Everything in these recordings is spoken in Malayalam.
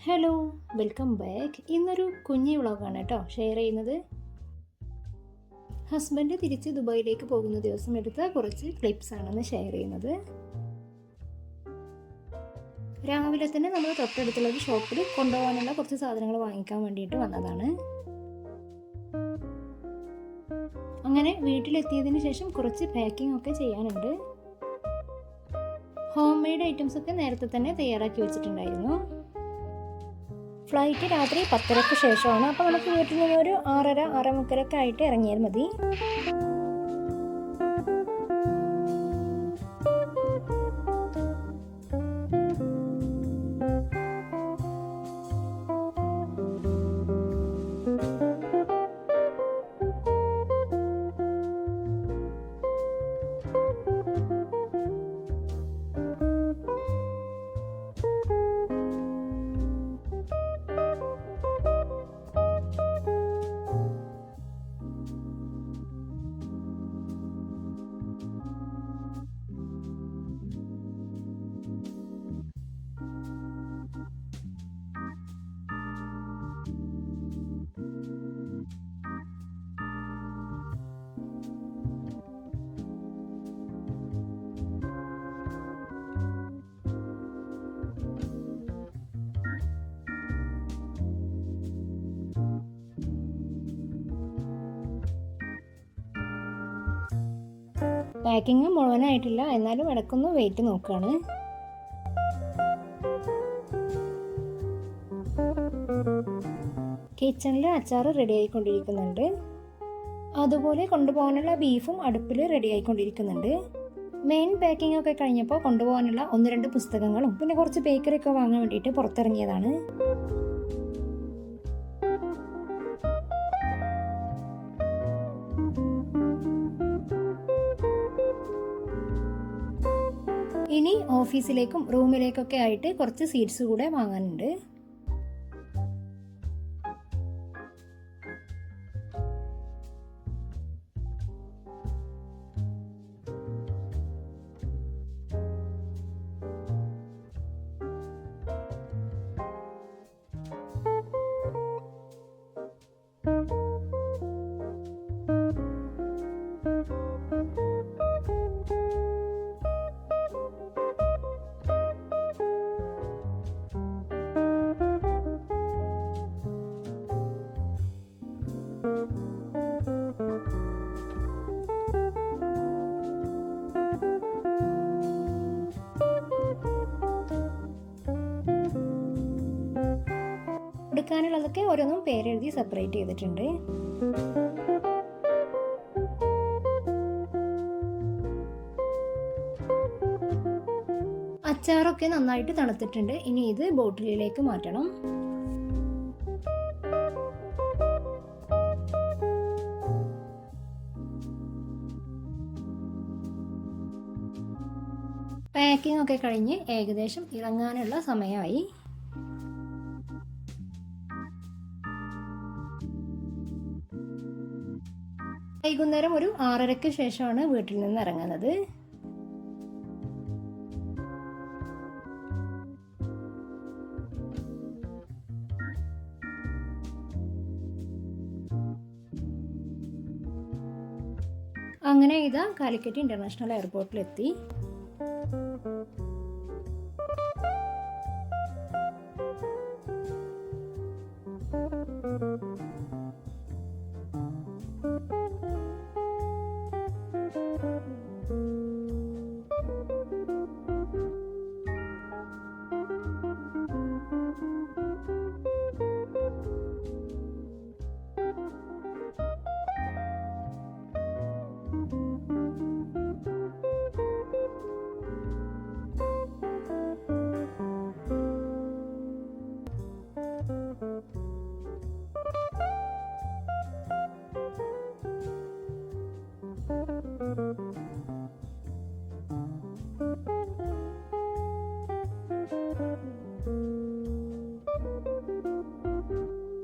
Hello, welcome back. ഇന്നൊരു കുഞ്ഞി വ്ളോഗാണ് കേട്ടോ ഷെയർ ചെയ്യുന്നത്. ഹസ്ബൻഡ് തിരിച്ച് ദുബായിലേക്ക് പോകുന്ന ദിവസം എടുത്ത കുറച്ച് ക്ലിപ്സ് ആണെന്ന് ഷെയർ ചെയ്യുന്നത്. രാവിലെ തന്നെ നമ്മൾ തൊട്ടടുത്തുള്ള ഒരു ഷോപ്പിൽ കൊണ്ടുപോകാനുള്ള കുറച്ച് സാധനങ്ങൾ വാങ്ങിക്കാൻ വേണ്ടിയിട്ട് വന്നതാണ്. അങ്ങനെ വീട്ടിലെത്തിയതിന് ശേഷം കുറച്ച് പാക്കിംഗ് ഒക്കെ ചെയ്യാനുണ്ട്. ഹോം മെയ്ഡ് ഐറ്റംസ് ഒക്കെ നേരത്തെ തന്നെ തയ്യാറാക്കി വെച്ചിട്ടുണ്ടായിരുന്നു. ഫ്ലൈറ്റ് രാത്രി 10:30 ശേഷമാണ്. അപ്പോൾ നമുക്ക് വീട്ടിൽ നിന്നൊരു 6:30, 6:45 ആയിട്ട് ഇറങ്ങിയാൽ മതി. പാക്കിങ് മുഴുവനായിട്ടില്ല, എന്നാലും ഇടയ്ക്കൊന്ന് വെയിറ്റ് നോക്കുകയാണ്. കിച്ചണിൽ അച്ചാർ റെഡി ആയിക്കൊണ്ടിരിക്കുന്നുണ്ട്. അതുപോലെ കൊണ്ടുപോകാനുള്ള ബീഫും അടുപ്പിൽ റെഡി ആയിക്കൊണ്ടിരിക്കുന്നുണ്ട്. മെയിൻ പാക്കിംഗ് ഒക്കെ കഴിഞ്ഞപ്പോൾ കൊണ്ടുപോകാനുള്ള 1-2 പുസ്തകങ്ങളും പിന്നെ കുറച്ച് ബേക്കറി ഒക്കെ വാങ്ങാൻ വേണ്ടിയിട്ട് പുറത്തിറങ്ങിയതാണ്. ഇനി ഓഫീസിലേക്കും റൂമിലേക്കൊക്കെ ആയിട്ട് കുറച്ച് സീറ്റ്സ് കൂടെ വാങ്ങാനുണ്ട്. എടുക്കാനുള്ളതൊക്കെ ഓരോന്നും പേരെഴുതി സെപ്പറേറ്റ് ചെയ്തിട്ടുണ്ട്. അച്ചാറൊക്കെ നന്നായിട്ട് തണുത്തിട്ടുണ്ട്. ഇനി ഇത് ബോട്ടിലിലേക്ക് മാറ്റണം. പാക്കിംഗ് ഒക്കെ കഴിഞ്ഞ് ഏകദേശം ഇറങ്ങാനുള്ള സമയമായി. വൈകുന്നേരം ഒരു 6:30 ശേഷമാണ് വീട്ടിൽ നിന്ന് ഇറങ്ങുന്നത്. അങ്ങനെ ഇതാ കാലിക്കറ്റ് ഇന്റർനാഷണൽ എയർപോർട്ടിലെത്തി.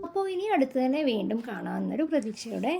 അപ്പോൾ ഇനി അടുത്ത് തന്നെ വീണ്ടും കാണാമെന്നൊരു പ്രതീക്ഷയോടെ